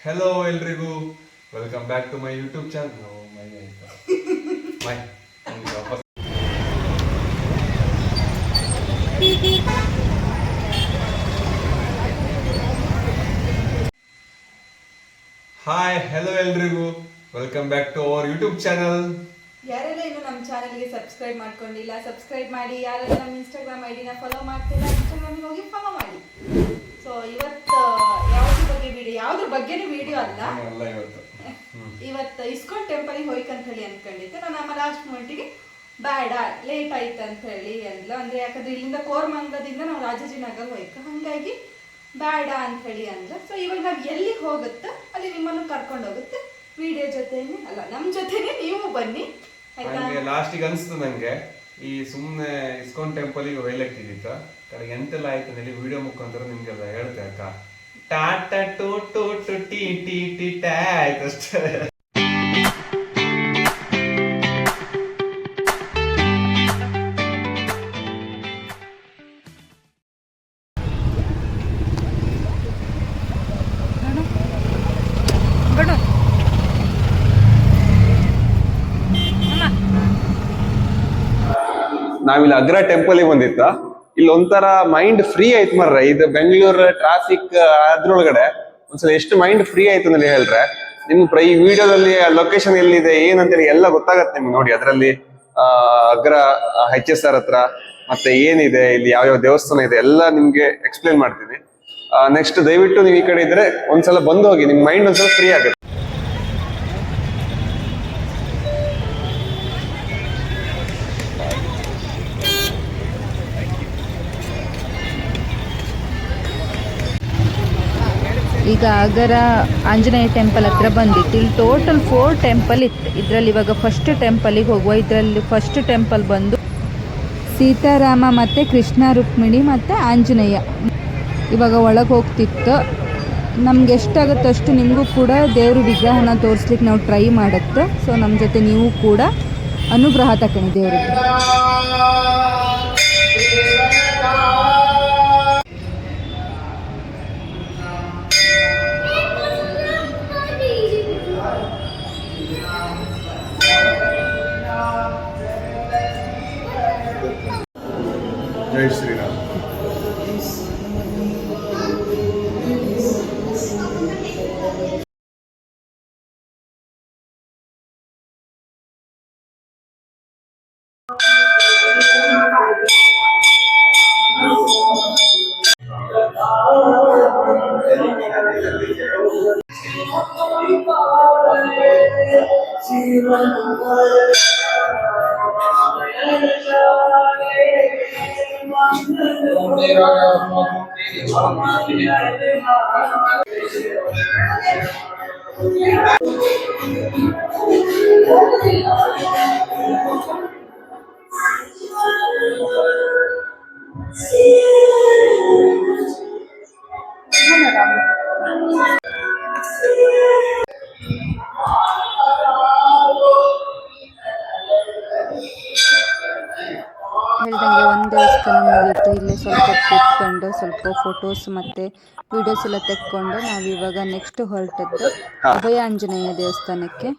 Hello ಎಲ್ರಿಗೂ welcome back to my YouTube channel. ಮೈ ವಾಪಸ್ ಹಾಯ್ ಹೆಲೋ ಎಲ್ರಿಗೂ welcome back to our YouTube channel. ಯಾರೆಲ್ಲ ಇನ್ನು ನಮ್ಮ ಚಾನಲ್ಗೆ ಸಬ್ಸ್ಕ್ರೈಬ್ ಮಾಡ್ಕೊಂಡಿಲ್ಲ ಸಬ್ಸ್ಕ್ರೈಬ್ ಮಾಡಿ. ಯಾರೆಲ್ಲ ನಮ್ಮ ಇನ್ಸ್ಟಾಗ್ರಾಮ್ ಐಡಿನ ಫಾಲೋ ಮಾಡ್ತಿಲ್ಲ ಇನ್ಸ್ಟಾಗ್ರಾಮ್ಗೆ ಹೋಗಿ ಫಾಲೋ ಮಾಡಿ. ಸೊ ಇವತ್ತು ಯಾವ್ದ್ರ ಬಗ್ಗೆನೂ ವಿಡಿಯೋ ಅಲ್ಲ. ಇವತ್ತು ಇಸ್ಕಾನ್ ಟೆಂಪಲ್ಗೆ ಹೋಯ್ಕಂತ ಹೇಳಿ ಅನ್ಕೊಂಡಿದ್ದೆ. ನಾನು ನಮ್ಮ ಲಾಸ್ಟ್ ಮೂಮೆಂಟಿಗೆ ಬೇಡ ಲೇಟ್ ಆಯ್ತು ಅಂತ ಹೇಳಿ ಅಂದ್ಲ. ಅಂದ್ರೆ ಯಾಕಂದ್ರೆ ಇಲ್ಲಿಂದ ಕೋರಮಂಗಲದಿಂದ ನಾವು ರಾಜಾಜಿನಗರ್ ಹೋಯ್ಕ, ಹಂಗಾಗಿ ಬೇಡ ಅಂತ ಹೇಳಿ ಅಂದ್ರ. ಸೊ ಇವಾಗ ನಾವು ಎಲ್ಲಿಗೆ ಹೋಗುತ್ತೋ ಅಲ್ಲಿ ನಿಮ್ಮನ್ನು ಕರ್ಕೊಂಡು ಹೋಗುತ್ತೆ. ವಿಡಿಯೋ ಜೊತೆನೆ ಅಲ್ಲ, ನಮ್ಮ ಜೊತೆನೆ ನೀವು ಬನ್ನಿ. ಲಾಸ್ಟಿಗೆ ಅನ್ಸ್ತು ನಂಗೆ ಈ ಸುಮ್ಮನೆ ಇಸ್ಕಾನ್ ಟೆಂಪಲ್ಗೆ ಒಯ್ಲಕ್ಕಿದ್ದಿತ್ತು ಕಡೆಗೆ ಎಂತೆಲ್ಲ ಆಯ್ತು ಹೇಳಿ ವಿಡಿಯೋ ಮುಖಾಂತರ ನಿಮ್ಗೆಲ್ಲ ಹೇಳ್ತೆ ಅಕ್ಕ. ಟಾಟಾ ಟು ಟು ಟು ಟಿ ಟಿ ಟಿ ಟ್ಯಾ ಆಯ್ತು ಅಷ್ಟೇ. ನಾವಿಲ್ಲಿ ಅಗ್ರ ಟೆಂಪಲ್ ಬಂದಿತ್ತ. ಇಲ್ಲಿ ಒಂಥರ ಮೈಂಡ್ ಫ್ರೀ ಆಯ್ತು ಮರ್ರೆ. ಇದು ಬೆಂಗಳೂರು ಟ್ರಾಫಿಕ್ ಅದ್ರೊಳಗಡೆ ಒಂದ್ಸಲ ಎಷ್ಟು ಮೈಂಡ್ ಫ್ರೀ ಆಯ್ತು ಅಂತ ಹೇಳ್ರೆ ನಿಮ್ಗೆ ಈ ವಿಡಿಯೋದಲ್ಲಿ ಲೊಕೇಶನ್ ಎಲ್ಲಿದೆ ಏನಂತೇಳಿ ಎಲ್ಲ ಗೊತ್ತಾಗತ್ತೆ ನಿಮ್ಗೆ. ನೋಡಿ ಅದರಲ್ಲಿ ಅಗ್ರ HSR ಹತ್ರ ಮತ್ತೆ ಏನಿದೆ ಇಲ್ಲಿ ಯಾವ್ಯಾವ ದೇವಸ್ಥಾನ ಇದೆ ಎಲ್ಲ ನಿಮ್ಗೆ ಎಕ್ಸ್ಪ್ಲೇನ್ ಮಾಡ್ತೀನಿ. ನೆಕ್ಸ್ಟ್ ದಯವಿಟ್ಟು ನೀವು ಈ ಕಡೆ ಇದ್ರೆ ಒಂದ್ಸಲ ಬಂದು ಹೋಗಿ, ನಿಮ್ ಮೈಂಡ್ ಒಂದ್ಸಲ ಫ್ರೀ ಆಗುತ್ತೆ. ಈಗ ಅಗರ ಆಂಜನೇಯ ಟೆಂಪಲ್ ಹತ್ರ ಬಂದಿತ್ತು. ಇಲ್ಲಿ ಟೋಟಲ್ 4 ಟೆಂಪಲ್ ಇತ್ತು. ಇದರಲ್ಲಿ ಇವಾಗ ಫಸ್ಟ್ ಟೆಂಪಲಿಗೆ ಹೋಗುವ. ಇದರಲ್ಲಿ ಫಸ್ಟ್ ಟೆಂಪಲ್ ಬಂದು ಸೀತಾರಾಮ ಮತ್ತು ಕೃಷ್ಣ ರುಕ್ಮಿಣಿ ಮತ್ತು ಆಂಜನೇಯ. ಇವಾಗ ಒಳಗೆ ಹೋಗ್ತಿತ್ತು. ನಮ್ಗೆ ಎಷ್ಟಾಗುತ್ತೆ ಅಷ್ಟು ನಿಮಗೂ ಕೂಡ ದೇವ್ರ ವಿಗ್ರಹನ ತೋರಿಸ್ಲಿಕ್ಕೆ ನಾವು ಟ್ರೈ ಮಾಡುತ್ತೆ. ಸೊ ನಮ್ಮ ಜೊತೆ ನೀವು ಕೂಡ ಅನುಗ್ರಹ ತಗೊಳ್ಳಿ ದೇವ್ರಿಗೆ. ಜೈ ಶ್ರೀರಾಮ್. ಹೇಳಿದಂಗೆ ಒಂದು ದೇವಸ್ಥಾನ ಮುಗೀತು. ಇಲ್ಲಿ ಸ್ವಲ್ಪ ಕೂತ್ಕೊಂಡು ಸ್ವಲ್ಪ ಫೋಟೋಸ್ ಮತ್ತು ವಿಡಿಯೋಸ್ ಎಲ್ಲ ತೆಕ್ಕೊಂಡು ನಾವಿವಾಗ ನೆಕ್ಸ್ಟ್ ಹೊರಟದ್ದು ಅಭಯ ಆಂಜನೇಯ ದೇವಸ್ಥಾನಕ್ಕೆ.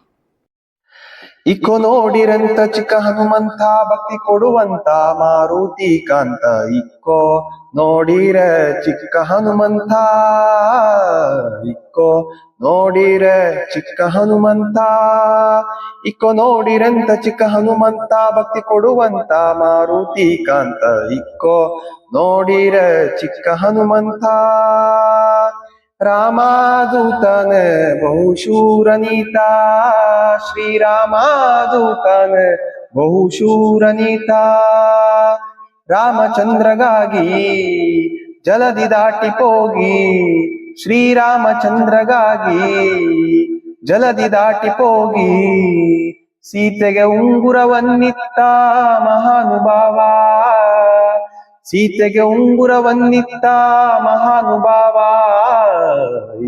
ಇಕೋ ನೋಡಿರಂತ ಚಿಕ್ಕ ಹನುಮಂತ ಭಕ್ತಿ ಕೊಡುವಂತ ಮಾರುತಿ ಕಾಂತ. ಇಕ್ಕೋ ನೋಡಿರ ಚಿಕ್ಕ ಹನುಮಂತ, ಇಕ್ಕೋ ನೋಡಿರ ಚಿಕ್ಕ ಹನುಮಂತ. ಇಕ್ಕೋ ನೋಡಿರಂತ ಚಿಕ್ಕ ಹನುಮಂತ ಭಕ್ತಿ ಕೊಡುವಂತ ಮಾರುತಿ ಕಾಂತ. ಇಕ್ಕೋ ನೋಡಿರ ಚಿಕ್ಕ ಹನುಮಂತ. ರಾಮದೂತನ ಬಹುಶೂರನೀತ, ಶ್ರೀರಾಮದೂತನ ಬಹುಶೂರನೀತ. ರಾಮಚಂದ್ರಗಾಗಿ ಜಲದಿ ದಾಟಿ ಹೋಗಿ, ಶ್ರೀರಾಮಚಂದ್ರಗಾಗಿ ಜಲದಿ ದಾಟಿ ಹೋಗಿ. ಸೀತೆಗೆ ಉಂಗುರವನ್ನಿತ್ತ ಮಹಾನುಭಾವ, ಸೀತೆಗೆ ಉಂಗುರವನ್ನಿತ್ತ ಮಹಾನುಭಾವ.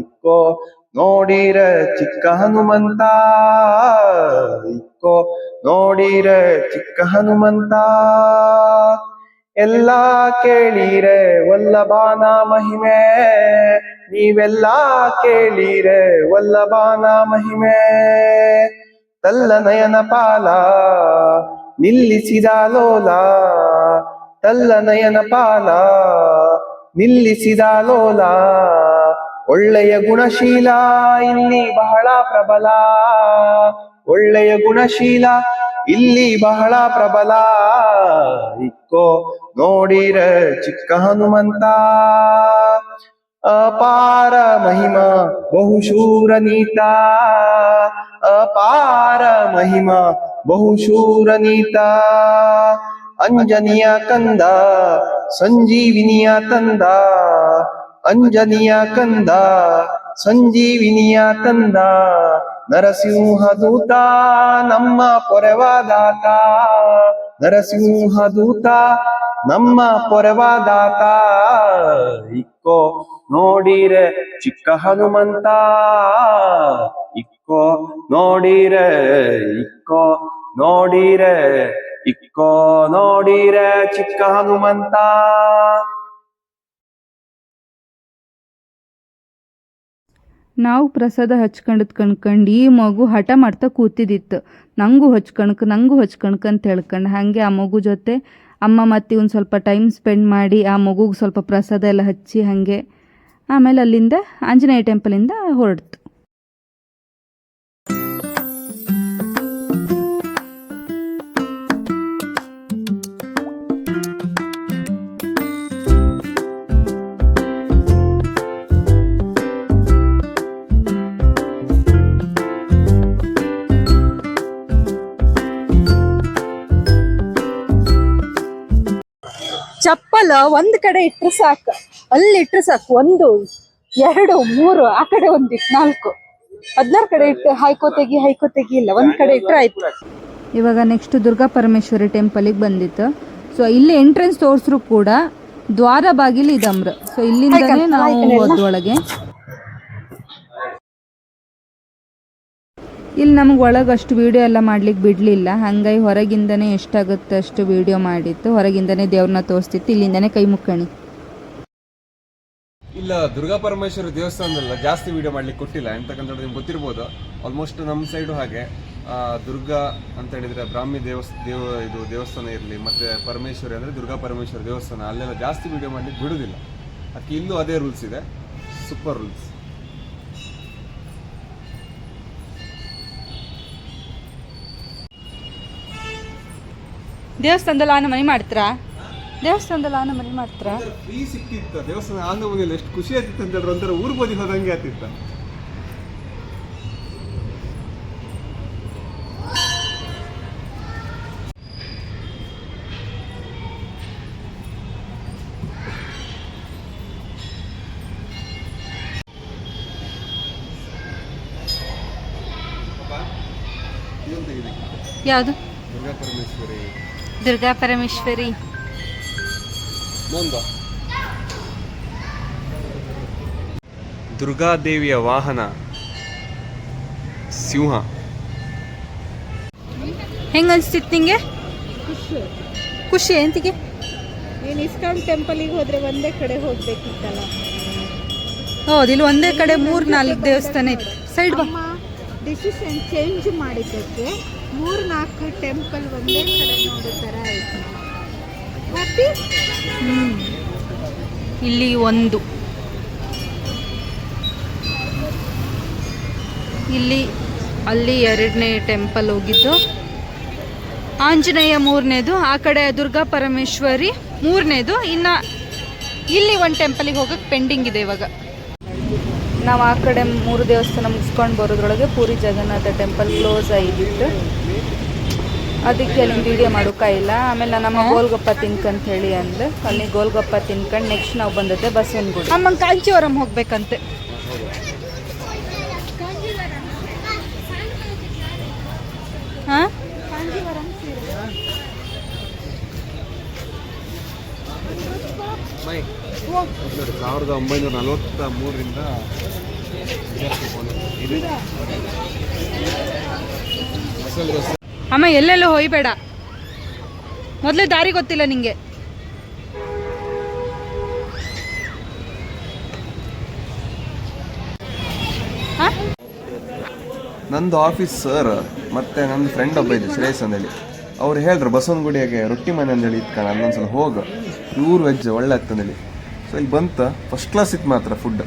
ಇಕ್ಕೋ ನೋಡಿರ ಚಿಕ್ಕ ಹನುಮಂತ, ಇಕ್ಕೋ ನೋಡಿರ ಚಿಕ್ಕ ಹನುಮಂತ. ಎಲ್ಲಾ ಕೇಳಿರೆ ವಲ್ಲಭಾನ ಮಹಿಮೆ, ನೀವೆಲ್ಲ ಕೇಳಿರೆ ವಲ್ಲಭಾನ ಮಹಿಮೆ. ತಲ್ಲ ನಯನ ಪಾಲ ನಿಲ್ಲಿಸಿದ ಲೋಲ, ತಲ್ಲ ನಯನ ಪಾಲ ನಿಲ್ಲಿಸಿದ ಲೋಲ. ಒಳ್ಳೆಯ ಗುಣಶೀಲ ಇಲ್ಲಿ ಬಹಳ ಪ್ರಬಲ, ಒಳ್ಳೆಯ ಗುಣಶೀಲ ಇಲ್ಲಿ ಬಹಳ ಪ್ರಬಲ. ಇಕ್ಕೋ ನೋಡಿರ ಚಿಕ್ಕ ಹನುಮಂತ, ಅಪಾರ ಮಹಿಮಾ ಬಹುಶೂರ ನೀತ, ಅಪಾರ ಮಹಿಮಾ ಬಹುಶೂರ ನೀತ. ಅಂಜನಿಯ ಕಂದ ಸಂಜೀವಿನಿಯ ತಂದ, ಅಂಜನಿಯ ಕಂದ ಸಂಜೀವಿನಿಯ ತಂದ. ನರಸಿಂಹ ದೂತ ನಮ್ಮ ಪೊರೆವಾದಾತ, ನರಸಿಂಹ ದೂತ ನಮ್ಮ ಪೊರೆವಾದಾತ. ಇಕ್ಕೋ ನೋಡಿರೆ ಚಿಕ್ಕ ಹನುಮಂತ, ಇಕ್ಕೋ ನೋಡಿರೆ, ಇಕ್ಕೋ ನೋಡಿರೆ, ಇಕ್ಕೋ ನೋಡಿರೆ ಚಿಕ್ಕ ಹನುಮಂತ. ನಾವು ಪ್ರಸಾದ ಹಚ್ಕೊಂಡದ್ ಕಣ್ಕಂಡು ಈ ಮಗು ಹಠ ಮಾಡ್ತಾ ಕೂತಿದ್ದಿತ್ತು, ನಂಗೂ ಹಚ್ಕಣಕ್ ಅಂತ ಹೇಳ್ಕೊಂಡು. ಹಾಗೆ ಆ ಮಗು ಜೊತೆ ಅಮ್ಮ ಮತ್ತೆ ಒಂದು ಸ್ವಲ್ಪ ಟೈಮ್ ಸ್ಪೆಂಡ್ ಮಾಡಿ ಆ ಮಗುಗೆ ಸ್ವಲ್ಪ ಪ್ರಸಾದ ಎಲ್ಲ ಹಚ್ಚಿ ಹಾಗೆ ಆಮೇಲೆ ಅಲ್ಲಿಂದ ಆಂಜನೇಯ ಟೆಂಪಲಿಂದ ಹೊರಡ್ತು. ಚಪ್ಪಲ ಒಂದ್ ಕಡೆ ಇಟ್ರೆ ಸಾಕು, ಅಲ್ಲಿ ಇಟ್ರೆ ಸಾಕು. 1 2 3 ಆ ಕಡೆ ಒಂದಿಟ್ಟು 4 16 ಕಡೆ ಇಟ್ಟು ಹಾಯ್ಕೋ ತೆಗಿ ಇಲ್ಲ, ಒಂದ್ ಕಡೆ ಇಟ್ರೆ ಆಯ್ತು. ಇವಾಗ ನೆಕ್ಸ್ಟ್ ದುರ್ಗಾ ಪರಮೇಶ್ವರಿ ಟೆಂಪಲಿಗೆ ಬಂದಿತ್ತು. ಸೊ ಇಲ್ಲಿ ಎಂಟ್ರೆನ್ಸ್ ತೋರಿಸ್ರು ಕೂಡ ದ್ವಾರ ಬಾಗಿಲು ಇದಮ್ರ. ಸೊ ಇಲ್ಲಿಂದನೇ ನಾವು ಹೋದ್ರೊಳಗೆ. ಇಲ್ಲಿ ನಮ್ಗೆ ಒಳಗೆ ಅಷ್ಟು ವೀಡಿಯೋ ಎಲ್ಲ ಮಾಡ್ಲಿಕ್ಕೆ ಬಿಡಲಿಲ್ಲ, ಹಾಗಾಗಿ ಹೊರಗಿಂದನೇ ಎಷ್ಟಾಗುತ್ತೆ ಅಷ್ಟು ವೀಡಿಯೋ ಮಾಡಿತ್ತು. ಹೊರಗಿಂದನೇ ದೇವ್ರನ್ನ ತೋರಿಸ್ತಿತ್ತು, ಇಲ್ಲಿಂದನೇ ಕೈ ಮುಕ್ಕಣಿ. ಇಲ್ಲ ದುರ್ಗಾ ಪರಮೇಶ್ವರಿ ದೇವಸ್ಥಾನದಲ್ಲ ಜಾಸ್ತಿ ವಿಡಿಯೋ ಮಾಡ್ಲಿಕ್ಕೆ ಕೊಟ್ಟಿಲ್ಲ, ಎಂತಕ್ಕಂತ ನಿಮ್ಗೆ ಗೊತ್ತಿರ್ಬೋದು. ಆಲ್ಮೋಸ್ಟ್ ನಮ್ಮ ಸೈಡು ಹಾಗೆ ದುರ್ಗಾ ಅಂತ ಹೇಳಿದ್ರೆ ಬ್ರಾಹ್ಮಿ ಇದು ದೇವಸ್ಥಾನ ಇರಲಿ, ಮತ್ತೆ ಪರಮೇಶ್ವರಿ ಅಂದರೆ ದುರ್ಗಾ ಪರಮೇಶ್ವರಿ ದೇವಸ್ಥಾನ, ಅಲ್ಲೆಲ್ಲ ಜಾಸ್ತಿ ವಿಡಿಯೋ ಮಾಡ್ಲಿಕ್ಕೆ ಬಿಡುವುದಿಲ್ಲ. ಅದಕ್ಕೆ ಇಲ್ಲೂ ಅದೇ ರೂಲ್ಸ್ ಇದೆ, ಸೂಪರ್ ರೂಲ್ಸ್. ದೇವಸ್ಥಾನದಲ್ಲಿ ಆನ ಮನೆ ಮಾಡ್ತೀರಾ? ದೇವಸ್ಥಾನದಲ್ಲಿ ಆನ ಮನೆ ಮಾಡ್ತೀರಾ? ಫ್ರೀ ಸಿಕ್ತಿತ್ತು ದೇವಸ್ಥಾನ ಆನ ಮನೆಯಲ್ಲಿ, ಎಷ್ಟು ಖುಷಿ ಆಗ್ತಿತ್ತು ಅಂತ ಹೇಳಿದ್ರೆ ಒಂಥರ ಊರು ಬದಿ ಹೋದಂಗೆ ಆಗ್ತಿತ್ತು. ಯಾವುದು? ದುರ್ಗಾ ಪರಮೇಶ್ವರಿ. ದುರ್ಗಾ ಪರಮೇಶ್ವರಿ ದುರ್ಗಾದೇವಿಯ ವಾಹನ ಸಿಂಹ. ಹೆಂಗ ಅನ್ಸ್ತಿತ್ತು ನಿಂಗೆ? ಖುಷಿ ಎಂತಿಗೆ? ನೀನು ಇಸ್ಕಾನ್ ಟೆಂಪಲಿಗೆ ಹೋದ್ರೆ ಒಂದೇ ಕಡೆ ಹೋಗ್ಬೇಕಿತ್ತಲ್ಲ. ಹೌದು, ಇಲ್ಲಿ ಒಂದೇ ಕಡೆ 3-4 ದೇವಸ್ಥಾನ ಇತ್ತು. ಸೈಡ್ ಬಾ. ಡಿಸಿಷನ್ ಚೇಂಜ್ ಮಾಡಿದ್ದಕ್ಕೆ 3-4 ಟೆಂಪಲ್ ಒಂದೇ ಕಡೆ ನೋಡೋ ಥರ ಆಯಿತು. ಹ್ಯಾಪಿ? ಇಲ್ಲಿ ಒಂದು, ಇಲ್ಲಿ ಅಲ್ಲಿ 2ನೇ ಟೆಂಪಲ್ ಹೋಗಿದ್ದು, ಆಂಜನೇಯ 3ನೇದು, ಆ ಕಡೆ ದುರ್ಗಾ ಪರಮೇಶ್ವರಿ 3ನೇದು. ಇನ್ನು ಇಲ್ಲಿ ಒಂದು ಟೆಂಪಲಿಗೆ ಹೋಗೋಕ್ಕೆ ಪೆಂಡಿಂಗ್ ಇದೆ ಇವಾಗ. ನಾವು ಆ ಕಡೆ 3 ದೇವಸ್ಥಾನ ಮುಗಿಸ್ಕೊಂಡು ಬರೋದ್ರೊಳಗೆ ಪೂರಿ ಜಗನ್ನಾಥ ಟೆಂಪಲ್ ಕ್ಲೋಸ್ ಆಗಿತ್ತು. ಅದಕ್ಕೆ ಅಲ್ಲಿಂದ ವಿಡಿಯೋ ಮಾಡೋಕ್ಕಾಗಿಲ್ಲ. ಆಮೇಲೆ ನಮ್ಮ ಗೋಲ್ಗಪ್ಪ ತಿನ್ಕಂತ ಹೇಳಿ ಅಂದ್ರೆ ಅಲ್ಲಿ ಗೋಲ್ಗಪ್ಪ ತಿನ್ಕೊಂಡು ನೆಕ್ಸ್ಟ್ ನಾವು ಬಂದದ್ದೆ ಬಸವನಗುಡಿ. ಅಮ್ಮ ಕಾಂಚೀವರಂ ಹೋಗ್ಬೇಕಂತೆ. ಹಾಂ, 1943ರಿಂದ ಅಮ್ಮ ಎಲ್ಲೆಲ್ಲೂ ಹೋಯ್ಬೇಡ, ಮೊದಲೇ ದಾರಿ ಗೊತ್ತಿಲ್ಲ ನಿಂಗೆ. ನಂದು ಆಫೀಸ್ ಸರ್ ಮತ್ತೆ ನನ್ನ ಫ್ರೆಂಡ್ ಒಬ್ಬ ಇದ್ದ ಶ್ರೇಯಸ್ ಅಂದೇಳಿ ಅವ್ರು ಹೇಳ್ರು ಬಸವನಗುಡಿಯಾಗೆ ರೊಟ್ಟಿ ಮನೆ ಅಂದೇಳಿ ಇತ್ಕಣ ಅಲ್ಲೊಂದ್ಸಲ ಹೋಗ ಪ್ಯೂರ್ ವೆಜ್ ಒಳ್ಳೆ ಆಗ್ತಂದೇಳಿ. ಸೊ ಇಲ್ಲಿ ಬಂತ ಫಸ್ಟ್ ಕ್ಲಾಸ್ ಇತ್ತು ಮಾತ್ರ ಫುಡ್.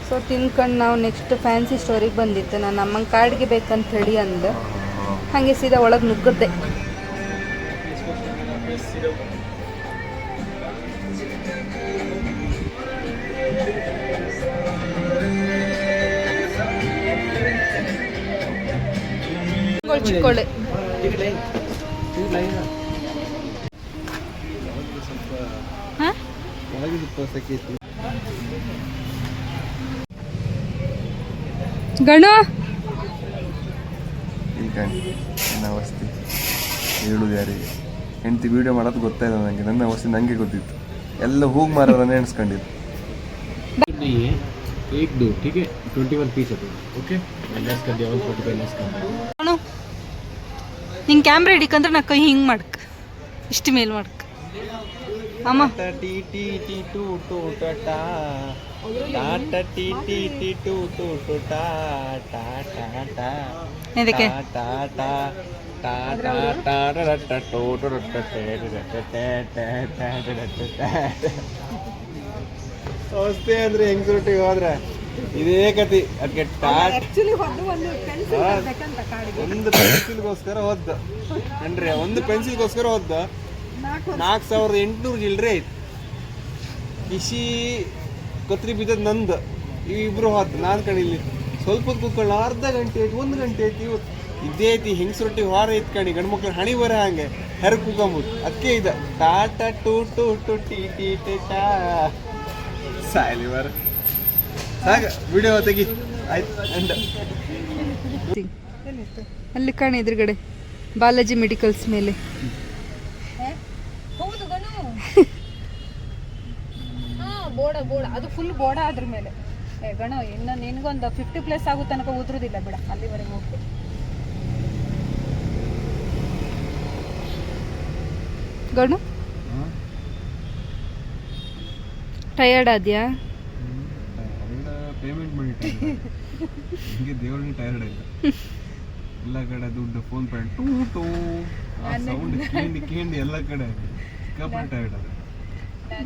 ಸೊ ತಿನ್ಕೊಂಡು ನಾವು ನೆಕ್ಸ್ಟ್ ಫ್ಯಾನ್ಸಿ ಸ್ಟೋರಿಗೆ ಬಂದಿತ್ತು. ನಾನು ಅಮ್ಮಂಗೆ ಕಾರ್ಡ್ಗೆ ಬೇಕಂತ ಹೇಳಿ ಅಂದೆ, ಹಾಗೆ ಸೀದಾ ಒಳಗೆ ನುಗ್ಗದ್ದೆ. ಚಿಕ್ಕೊಳ್ಳೆ ಗಣು ಈಗ ನನ್ನ ಅವಸ್ಥೆ ಹೇಳುದು ಯಾರಿಗೆ? ಹೆಂಡತಿ ವಿಡಿಯೋ ಮಾಡೋದು ಗೊತ್ತಾಯಿಲ್ಲ ನನಗೆ. ನನ್ನ ಅವಸ್ಥೆ ನನಗೆ ಗೊತ್ತಿತ್ತು. ಎಲ್ಲ ಹೂವು ಮಾರೋರನ್ನೇ ಎಣಿಸ್ಕೊಂಡಿದ್ದು. एक दो ठीक है 21 पीस है ओके लेस कर दिया और 45 लेस कर दिया ಗಣು ನಿಂಗೆ ಕ್ಯಾಮ್ರಾ ಹಿಡಿಕಂದ್ರೆ ನಾ ಕೈ ಹಿಂಗೆ ಮಾಡ್ಕ, ಇಷ್ಟು ಮೇಲ್ ಮಾಡ್ಕ. ಅಮ್ಮ ಇದಕ್ಕೆ ಅವಸ್ಥೆ ಅಂದ್ರೆ ಹೆಂಗ್ಸೊಟ್ಟಿಗೆ ಹೋದ್ರೆ ಇದೇ ಕತಿ. ಅದಕ್ಕೆ ಒಂದು ಪೆನ್ಸಿಲ್ಗೋಸ್ಕರ ಹೋದ ಏನ್ರಿ, ಒಂದು ಪೆನ್ಸಿಲ್ಗೋಸ್ಕರ ಹೋದ 4800 ಚಿಲ್ಡ್ರೆ ಐತಿ. ಬಿಸಿ ಕತ್ರಿ ಬಿದ್ದದ್ ನಂದು. ಇವಿಬ್ರು ಹೋದ. ನಾನು ಕಣಿಲಿ ಸ್ವಲ್ಪ ಹೊತ್ತು ಕೂತ್ಕೊಳ್ಳ, ಅರ್ಧ ಗಂಟೆ ಐತಿ 1 ಗಂಟೆ ಐತಿ. ಇವತ್ತು ಇದೇ ಐತಿ ಹೆಂಗ್ಸೊಟ್ಟಿಗೆ ಹೊರ ಐತ್ ಕಣಿ. ಗಂಡು ಮಕ್ಳು ಹಣಿ ಬರ ಹಂಗೆ ಹೆರ ಕೂಕೊಂಬುದು. ಅದಕ್ಕೆ ಇದ ಟಾಟಾ ಟೂ ಟೂ ಟು ಟಿ ಟಿ ಟಿ ಟಾ ಸಾಯಲಿ ಬರ ಸಾಗ ವಿಡಿಯೋ ತೆಗಿ ಆಯ್ತು. ಎಂಡ ಅಲ್ಲಿ ಕಾಣ ಎದುರುಗಡೆ ಬಾಲಾಜಿ ಮೆಡಿಕಲ್ಸ್ ಮೇಲೆ. ಹೌದು ಗಣು. ಬೋಡ ಅದು ಫುಲ್ ಬೋಡ ಅದ್ರ ಮೇಲೆ. ಗಣು ಇನ್ನು ನಿನ್ಗೊಂದು 50+ ಆಗೋ ತನಕ ಉದುರುದಿಲ್ಲ ಬಿಡ, ಅಲ್ಲಿವರೆಗೆ ಹೋಗ್ಬೇಕು. ಗಣು ಟಯರ್ಡ್ ಆದ್ಯಾ? ಪೇಮೆಂಟ್ ಮಾಡಿ ಹಿಂಗೆ ದೇವ್ರಿಗೆ ಟೈರ್ಡ್ ಆಯ್ತು. ಎಲ್ಲ ಕಡೆ ದುಡ್ಡು ಫೋನ್ ಪೇ ಟೂ ಟೂ ಸೌಂಡ್ ಕೇಂಡಿ ಎಲ್ಲ ಕಡೆ ಸಿಕ್ಕಾಪಟ್ಟೆ ಟೈರ್ಡ್ ಆದ.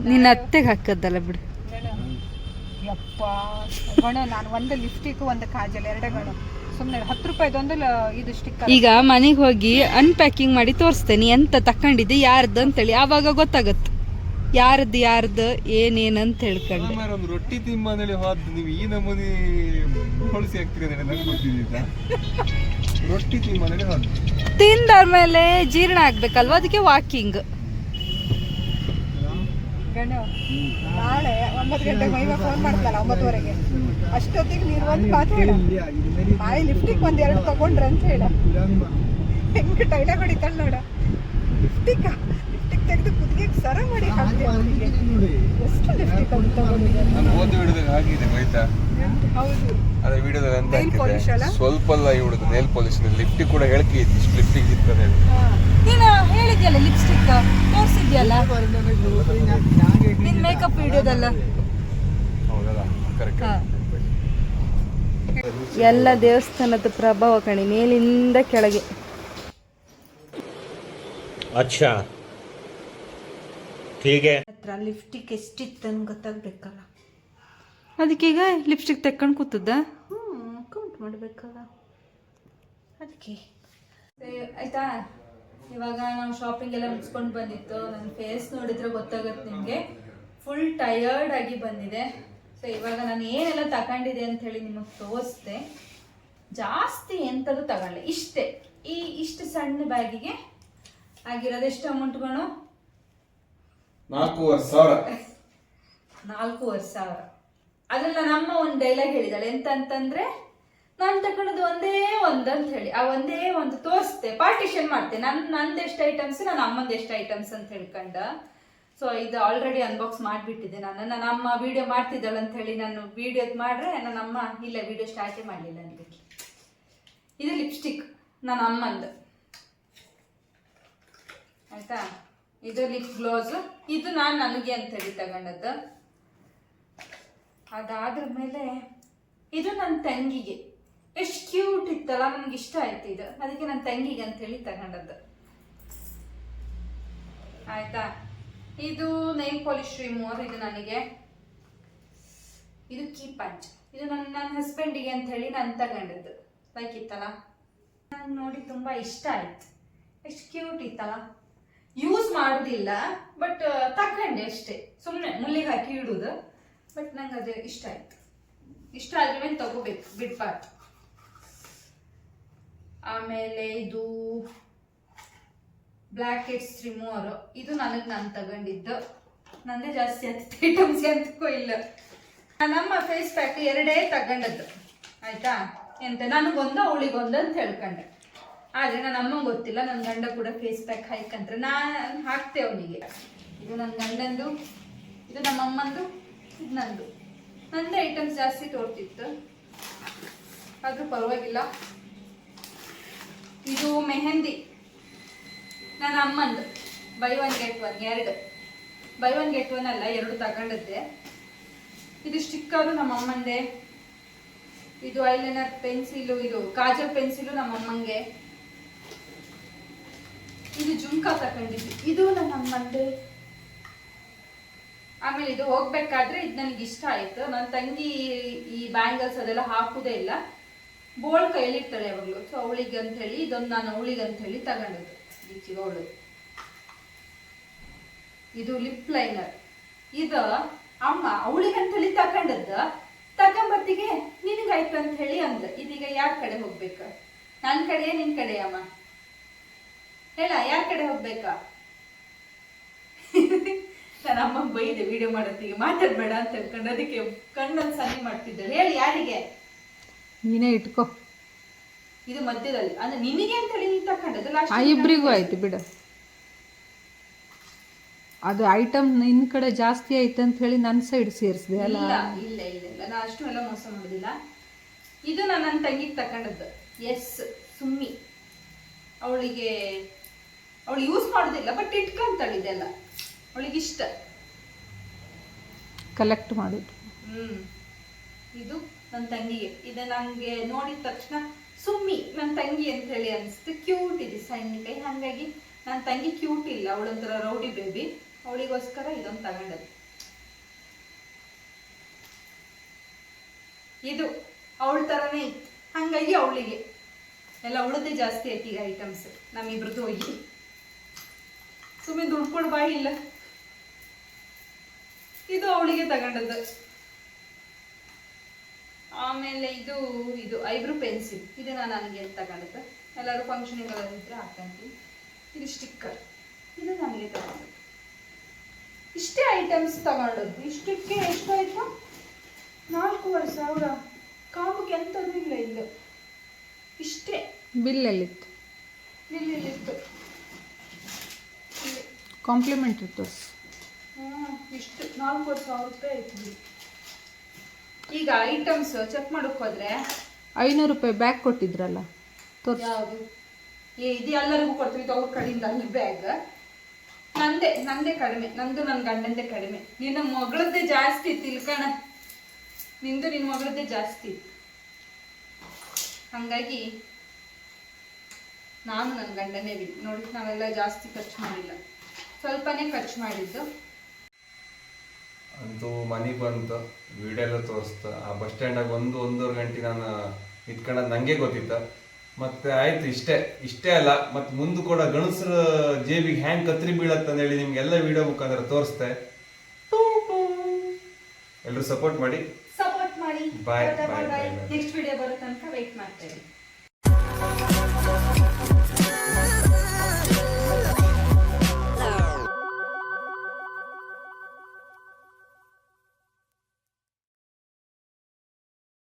ನಿನ್ನ ಅತ್ತೆಗೆ ಹಾಕದ್ದಲ್ಲ ಬಿಡು. ಯಪ್ಪ ಗಣು, ನಾನು ಒಂದು ಲಿಪ್ಸ್ಟಿಕ್ ಒಂದು ಕಾಜಲ್ ಎರಡೇ ಗಣು. ಸುಮ್ಮನೆ 10 ರೂಪಾಯಿದೊಂದು ಇದು ಸ್ಟಿಕ್ಕರ್. ಈಗ ಮನೆಗೆ ಹೋಗಿ ಅನ್ಪ್ಯಾಕಿಂಗ್ ಮಾಡಿ ತೋರಿಸ್ತೇನೆ ಎಂತ ತಕೊಂಡಿದ್ದೆ ಯಾರ್ದು ಅಂತೇಳಿ, ಆವಾಗ ಗೊತ್ತಾಗತ್ತೆ ಯಾರ್ದು ಏನೇನಂತ ಹೇಳ್ಕೊಂಡು. ಒಂದು ರೊಟ್ಟಿ ತಿಮ್ಮ ಅಂತೇಳಿ ಹೋದ್ ನೀವು ಈ ನಮೂನಿ ಹೋಳಿಸಿ ಹಾಕ್ತೀರಿ ಅಂತ ನಂಗೆ ಗೊತ್ತಿದ್ದ. ರೊಟ್ಟಿ ತಿಮ್ಮ ಅಂತೇಳಿ ಹೋದ್ ತಿಂದಾದ್ಮೇಲೆ ಜೀರ್ಣ ಆಗ್ಬೇಕಲ್ವಾ, ಅದಕ್ಕೆ ವಾಕಿಂಗ್. ಗಣು ನಾಳೆ 9 ಗಂಟೆಗೆ ಮೈವ ಫೋನ್ ಮಾಡ್ತಲ್ಲ 9:30ಗೆ. ಅಷ್ಟೊತ್ತಿಗೆ ನೀನು ಒಂದು ಮಾತು ಹೇಳ, ನಾಳೆ ಲಿಪ್ಸ್ಟಿಕ್ 1-2 ತಗೊಂಡ್ರೆ ಅಂತ ಹೇಳ. ಹೆಂಗೆ ಟೈಲಾಗ್ ಹೊಡಿತಾಳೆ ನೋಡ. ಲಿಪ್ಸ್ಟಿಕ್ ತೆಗೆದು ಕುತ್ತಿಗೆ ಸರ ಮಾಡಿ ಹಾಕ್ತೀನಿ. ಎಷ್ಟು ಲಿಪ್ಸ್ಟಿಕ್ ಅಂತ ತಗೊಂಡಿದ್ದೆ ನಾನು ಓದಿ ವಿಡಿಯೋದಾಗ ಹಾಕಿದೆ ಆಯ್ತಾ. ಹೌದು, ಅದೇ ವಿಡಿಯೋದಾಗ ಅಂತ Nail polish ಅಲ್ಲ? ಸ್ವಲ್ಪ ಅಲ್ಲ ಇವಳದು ನೇಲ್ ಪಾಲಿಶ್. ಲಿಫ್ಟಿಗೆ ಕೂಡ ಹೇಳ್ಕಿ ಇಷ್ಟು ಲಿಫ್ಟಿಗೆ ಇತ್ತು ಹೇಳಿ. ನೀನು ಹೇಳಿದ್ಯಲ್ಲ ಲಿಪ್ಸ್ಟಿಕ್ ತೋರಿಸಿದ್ಯಲ್ಲ ನಿನ್ ಮೇಕಪ್ ವಿಡಿಯೋದಲ್ಲ. ಹೌದಲ್ಲ ಕರೆಕ್ಟ್. ಎಲ್ಲ ದೇವಸ್ಥಾನದ ಪ್ರಭಾವ ಕಣಿ, ಮೇಲಿಂದ ಕೆಳಗೆ. अच्छा ठीक है ಹತ್ರ ಲಿಫ್ಟಿಕ್ ಎಷ್ಟಿತ್ತು ಅಂತ ಗೊತ್ತಾಗ್ಬೇಕಲ್ಲ. ಅದಕ್ಕೀಗ ಲಿಪ್ಸ್ಟಿಕ್ ತೆಕ್ಕೊಂಡು ಕೂತದ್ದ. ಕೌಂಟ್ ಮಾಡಬೇಕಲ್ಲ ಅದಕ್ಕೆ. ಆಯ್ತಾ, ಇವಾಗ ನಾವು ಶಾಪಿಂಗ್ ಎಲ್ಲ ಮುಗಿಸ್ಕೊಂಡು ಬಂದಿತ್ತು. ನನ್ನ ಫೇಸ್ ನೋಡಿದ್ರೆ ಗೊತ್ತಾಗತ್ತೆ ನಿಮಗೆ, ಫುಲ್ ಟಯರ್ಡ್ ಆಗಿ ಬಂದಿದೆ. ಸೊ ಇವಾಗ ನಾನು ಏನೆಲ್ಲ ತಗೊಂಡಿದೆ ಅಂತ ಹೇಳಿ ನಿಮಗೆ ತೋರಿಸ್ದೆ. ಜಾಸ್ತಿ ಎಂಥದ್ದು ತಗೊಂಡೆ, ಇಷ್ಟೇ. ಇಷ್ಟು ಸಣ್ಣ ಬ್ಯಾಗಿಗೆ ಆಗಿರೋದು ಎಷ್ಟು ಅಮೌಂಟ್ಗಳು? 4,500. 4,500. ಅದ್ರಲ್ಲಿ ನಮ್ಮ ಒಂದು ಡೈಲಾಗ್ ಹೇಳಿದಾಳೆ ಎಂತ ಅಂತಂದ್ರೆ, ನಾನು ತಗೊಂಡದ್ದು ಒಂದೇ ಒಂದು ಅಂತ ಹೇಳಿ. ಆ ಒಂದೇ ಒಂದು ತೋರಿಸ್ತೆ, ಪಾರ್ಟಿಷನ್ ಮಾಡ್ತೆ. ನಂದು ಎಷ್ಟು ಐಟಮ್ಸ್, ನನ್ನ ಅಮ್ಮಂದು ಎಷ್ಟು ಐಟಮ್ಸ್ ಅಂತ ಹೇಳ್ಕೊಂಡ. ಸೊ ಇದು ಆಲ್ರೆಡಿ ಅನ್ಬಾಕ್ಸ್ ಮಾಡಿಬಿಟ್ಟಿದೆ ನಾನು. ನನ್ನ ಅಮ್ಮ ವಿಡಿಯೋ ಮಾಡ್ತಿದ್ದಾಳೆ ಅಂತ ಹೇಳಿ ನಾನು ವಿಡಿಯೋ ಮಾಡ್ರೆ ನನ್ನ ಅಮ್ಮ ಇಲ್ಲ ವಿಡಿಯೋ ಸ್ಟಾರ್ಟೇ ಮಾಡಲಿಲ್ಲ ಅನ್ಬಿಟ್ಟು. ಇದು ಲಿಪ್ಸ್ಟಿಕ್ ನನ್ನ ಅಮ್ಮಂದು ಆಯ್ತಾ. ಇದು ಲಿಪ್ ಗ್ಲೋಸ್, ಇದು ನಾನು ನನಗೆ ಅಂತ ಹೇಳಿ ತಗೊಂಡದ್ದು. ಅದಾದ್ರ ಮೇಲೆ ಇದು ನನ್ನ ತಂಗಿಗೆ ಎಷ್ಟು ಕ್ಯೂಟ್ ಇತ್ತಲ್ಲ, ನನಗೆ ಇಷ್ಟ ಆಯ್ತು ಇದು, ಅದಕ್ಕೆ ನನ್ನ ತಂಗಿಗೆ ಅಂತ ಹೇಳಿ ತಗೊಂಡದ್ದು. ಆಯ್ತಾ, ಇದು ನೈಲ್ ಪಾಲಿಶ್ ರಿಮೂವರ್, ಇದು ನನಗೆ. ಇದು ಕೀ ಪಂಚ್, ಇದು ನನ್ನ ಹಸ್ಬೆಂಡಿಗೆ ಅಂತ ಹೇಳಿ ನಾನು ತಗೊಂಡದ್ದು. ಲೈಕ್ ಇತ್ತಲ್ಲ, ನಂಗೆ ನೋಡಿ ತುಂಬ ಇಷ್ಟ ಆಯ್ತು. ಎಷ್ಟು ಕ್ಯೂಟ್ ಇತ್ತಲ್ಲ. ಯೂಸ್ ಮಾಡೋದಿಲ್ಲ, ಬಟ್ ತಗೊಂಡೆ ಅಷ್ಟೇ, ಸುಮ್ಮನೆ ಮುಲ್ಲಿಗೆ ಹಾಕಿ ಇಡುದು. ಬಟ್ ನಂಗೆ ಅದು ಇಷ್ಟ ಆಯ್ತು. ಇಷ್ಟ ಆದ್ಮೇಲೆ ತಗೋಬೇಕು, ಬಿಡ್ಬಾರ್ದು. ಆಮೇಲೆ ಇದು ಬ್ಲ್ಯಾಕ್ ಹೆಡ್ಸ್ ರಿಮೂವರ್, ಇದು ನಾನು ತಗೊಂಡಿದ್ದು. ನಂದೇ ಜಾಸ್ತಿ ಆಗ್ತಿತ್ತು ಐಟಮ್ಸ್ ಅಂತಕ್ಕೂ ಇಲ್ಲ. ನಮ್ಮ ಫೇಸ್ ಪ್ಯಾಕ್ ಎರಡೇ ತಗೊಂಡದ್ದು. ಆಯ್ತಾ, ಎಂತ ನನಗೊಂದು ಅವಳಿಗೊಂದು ಅಂತ ಹೇಳ್ಕೊಂಡೆ. ಆದರೆ ನನ್ನ ಅಮ್ಮಂಗೆ ಗೊತ್ತಿಲ್ಲ, ನನ್ನ ಗಂಡ ಕೂಡ ಫೇಸ್ ಪ್ಯಾಕ್ ಹಾಕಂದ್ರೆ ನಾನು ಹಾಕ್ತೆ ಅವನಿಗೆ. ಇದು ನನ್ನ ಗಂಡಂದು, ಇದು ನಮ್ಮ ಅಮ್ಮಂದು, ಇದು ನಂದು. ನಂದೇ ಐಟಮ್ಸ್ ಜಾಸ್ತಿ ತೋರ್ತಿತ್ತು, ಆದರೂ ಪರವಾಗಿಲ್ಲ. ಇದು ಮೆಹಂದಿ ನನ್ನ ಅಮ್ಮಂದು, ಬೈ ಒನ್ ಗೆಟ್ ಒನ್, ಎರಡು ಬೈ ಒನ್ ಗೆಟ್ ಒನ್ ಅಲ್ಲ, ಎರಡು ತಗೊಂಡದ್ದೆ. ಇದು ಸ್ಟಿಕ್ಕರು ನಮ್ಮ ಅಮ್ಮಂದೆ. ಇದು ಐಲೈನರ್ ಪೆನ್ಸಿಲು, ಇದು ಕಾಜಲ್ ಪೆನ್ಸಿಲು ನಮ್ಮ ಅಮ್ಮಂಗೆ. ಇದು ಜುಮ್ಕಾ ತಗೊಂಡಿದ್ದು, ಇದು ನಮ್ಮ ಅಮ್ಮಂದೆ. ಆಮೇಲೆ ಇದು ಹೋಗ್ಬೇಕಾದ್ರೆ ಇದು ನನಗೆ ಇಷ್ಟ ಆಯ್ತು. ನನ್ನ ತಂಗಿ ಈ ಬ್ಯಾಂಗಲ್ಸ್ ಅದೆಲ್ಲ ಹಾಕುದೇ ಇಲ್ಲ, ಬೋಳ್ ಕೈಯಲ್ಲಿ ಇರ್ತಾಳೆ ಯಾವಾಗಲೂ. ಸೊ ಅವಳಿಗೆ ಅಂತ ಹೇಳಿ ಇದೊಂದು ನಾನು ಅವಳಿಗೆ ಅಂತ ಹೇಳಿ ತಗೊಂಡದ್ದು, ಅವಳು. ಇದು ಲಿಪ್ ಲೈನರ್, ಇದು ಅಮ್ಮ ಅವಳಿಗೆ ಅಂತ ಹೇಳಿ ತಗೊಂಡದ್ದು. ತಗೊಂಬತ್ತಿಗೆ ನಿನಗಾಯ್ತು ಅಂತ ಹೇಳಿ ಅಂದ. ಇದೀಗ ಯಾರ ಕಡೆ ಹೋಗ್ಬೇಕಾ? ನನ್ನ ಕಡೆಯೇ ನಿನ್ ಕಡೆ ಅಮ್ಮ? ಹೇಳ, ಯಾರ ಕಡೆ ಹೋಗ್ಬೇಕಾ? ನನ್ನ ಅಮ್ಮ ಬೈದೆ ವಿಡಿಯೋ ಮಾಡೋತ್ತಿಗೆ, ಮಾತಾಡ್ಬೇಡ ಅಂತ ಹೇಳ್ಕೊಂಡು ಅದಕ್ಕೆ ಕಣ್ಣಲ್ಲಿ ಸನ್ನೆ ಮಾಡ್ತಿದ್ದಾಳೆ. ಹೇಳಿ, ಯಾರಿಗೆ? ನೀನೇ ಇಟ್ಕೋ. ಇದು ಮಧ್ಯದಲ್ಲಿ, ಅಂದ್ರೆ ನಿನಗೆ ಅಂತ ಹೇಳಿ ನೀನು ತಗೊಂಡದ್ದು. ಇಬ್ರಿಗೂ ಆಯ್ತು ಬಿಡು. ಅದು ಐಟಮ್ ನಿನ್ನ ಕಡೆ ಜಾಸ್ತಿ ಆಯ್ತು ಅಂತ ಹೇಳಿ ನನ್ನ ಸೈಡ್ ಸೇರಿಸಿದೆ ಅಲ್ಲ? ಇಲ್ಲ ಇಲ್ಲ ಇಲ್ಲ ಇಲ್ಲ, ನಾ ಅಷ್ಟು ಎಲ್ಲ ಮೋಸ ಮಾಡೋದಿಲ್ಲ. ಇದು ನಾನು ನನ್ನ ತಂಗಿಗೆ ತಗೊಂಡದ್ದು. ಎಸ್ ಸುಮ್ಮಿ, ಅವಳಿಗೆ ಅವಳು ಯೂಸ್ ಮಾಡೋದಿಲ್ಲ, ಬಟ್ ಇಟ್ಕೊಂತಾಳೆ ಇದೆಲ್ಲ, ಅವಳಿಗೆ ಇಷ್ಟ ಕಲೆಕ್ಟ್ ಮಾಡೋದು. ಇದು ನನ್ನ ತಂಗಿಗೆ. ಇದು ನನಗೆ ನೋಡಿದ ತಕ್ಷಣ ಸುಮ್ಮಿ ನನ್ನ ತಂಗಿ ಅಂತ ಹೇಳಿ ಅನಿಸ್ತು. ಕ್ಯೂಟ್ ಇದೆ ಸಣ್ಣ ಕೈ, ಹಾಗಾಗಿ ನನ್ನ ತಂಗಿ ಕ್ಯೂಟ್ ಇಲ್ಲ, ಅವಳೊಂಥರ ರೌಡಿ ಬೇಬಿ. ಅವಳಿಗೋಸ್ಕರ ಇದೊಂದು ತಗೊಂಡದ್ದು. ಇದು ಅವಳ ಥರನೇ ಇತ್ತು, ಹಾಗಾಗಿ ಅವಳಿಗೆ ಎಲ್ಲ ಅವಳದ್ದೇ ಜಾಸ್ತಿ ಆಯ್ತು ಈಗ ಐಟಮ್ಸ್ ನಮ್ಮಿಬ್ರದ್ದು ಹೋಗಿ. ಸುಮ್ಮನೆ ದುಡ್ಡು ಕೊಡು ಬಾಯಿ ಇಲ್ಲ. ಇದು ಅವಳಿಗೆ ತಗೊಂಡದ್ದು. ಆಮೇಲೆ ಇದು ಇದು ಐಬ್ರೋ ಪೆನ್ಸಿಲ್, ಇದು ನಾನು ನನಗೆ ಅಂತ ತಗೊಂಡದ್ದು. ಎಲ್ಲರೂ ಫಂಕ್ಷನಿಗೆಲ್ಲ ಇದ್ರೆ ಹಾಕ್ಕೊಂತೀನಿ. ಇದು ಸ್ಟಿಕ್ಕರ್, ಇದು ನನಗೆ ತಗೊಂಡದ್ದು. ಇಷ್ಟೇ ಐಟಮ್ಸ್ ತಗೊಂಡದ್ದು. ಇಷ್ಟಕ್ಕೆ ಎಷ್ಟಾಯ್ತು? 4,500. ಕಾಂಬಕ್ಕೆ ಎಂಥದ್ದು ಇಲ್ಲ ಇಲ್ಲ, ಇಷ್ಟೇ. ಬಿಲ್ಲಲ್ಲಿತ್ತು, ಇಲ್ಲಿತ್ತು ಕಾಂಪ್ಲಿಮೆಂಟ್ ಇತ್ತು. ಇಷ್ಟು 4,500 ರೂಪಾಯಿ ಆಯ್ತು. ಈಗ ಐಟಮ್ಸ್ ಚೆಕ್ ಮಾಡಕ್ ಹೋದ್ರೆ 500 ರೂಪಾಯಿ ಬ್ಯಾಗ್ ಕೊಟ್ಟಿದ್ರಲ್ಲ, ತೋರ್ಸು. ಯಾವುದು? ಇದು ಎಲ್ಲರಿಗೂ ಕೊಡ್ತೀವಿ, ಅವ್ರ ಕಡೆಯಿಂದ ಅಲ್ಲಿ ಬ್ಯಾಗ್. ನಂದೇ ಕಡಿಮೆ, ನಂದು ನನ್ನ ಗಂಡಂದೇ ಕಡಿಮೆ. ನಿನ್ನ ಮಗಳದ್ದೇ ಜಾಸ್ತಿ ಇತ್ತು ಇಲ್ಕಣ, ನಿಂದು ನಿನ್ನ ಮಗಳದ್ದೇ ಜಾಸ್ತಿ ಇತ್ತು. ಹಂಗಾಗಿ ನಾನು ನನ್ನ ಗಂಡನೇ ಬಿಡಿ ನೋಡಿ, ನಾವೆಲ್ಲ ಜಾಸ್ತಿ ಖರ್ಚು ಮಾಡಿಲ್ಲ, ಸ್ವಲ್ಪನೇ ಖರ್ಚು ಮಾಡಿದ್ದು. ಅಂತೂ ಮನೆಗೆ ಬಂತು, ವಿಡಿಯೋ ಎಲ್ಲ ತೋರಿಸ್ತು. ಆ ಬಸ್ ಸ್ಟ್ಯಾಂಡಾಗ ಒಂದೂವರೆ ಗಂಟೆ ನಾನು ನಿಂತ್ಕೊಂಡದ್ದು ನನಗೆ ಗೊತ್ತಿತ್ತು. ಮತ್ತೆ ಆಯ್ತು, ಇಷ್ಟೇ ಅಲ್ಲ, ಮತ್ತೆ ಮುಂದೆ ಕೂಡ ಗಣಸರ ಜೇಬಿಗೆ ಹ್ಯಾಂಗ್ ಕತ್ರಿ ಬೀಳತ್ತಂದೇಳಿ ನಿಮ್ಗೆಲ್ಲ ವಿಡಿಯೋ ಮುಖಾಂತರ ತೋರಿಸ್ತೆ. ಎಲ್ಲರೂ ಸಪೋರ್ಟ್ ಮಾಡಿ. ಬಾಯ್. ನೆಕ್ಸ್ಟ್ ವಿಡಿಯೋ ಬರೋ ತನಕ ವೆಯ್ಟ್ ಮಾಡ್ತೇವೆ.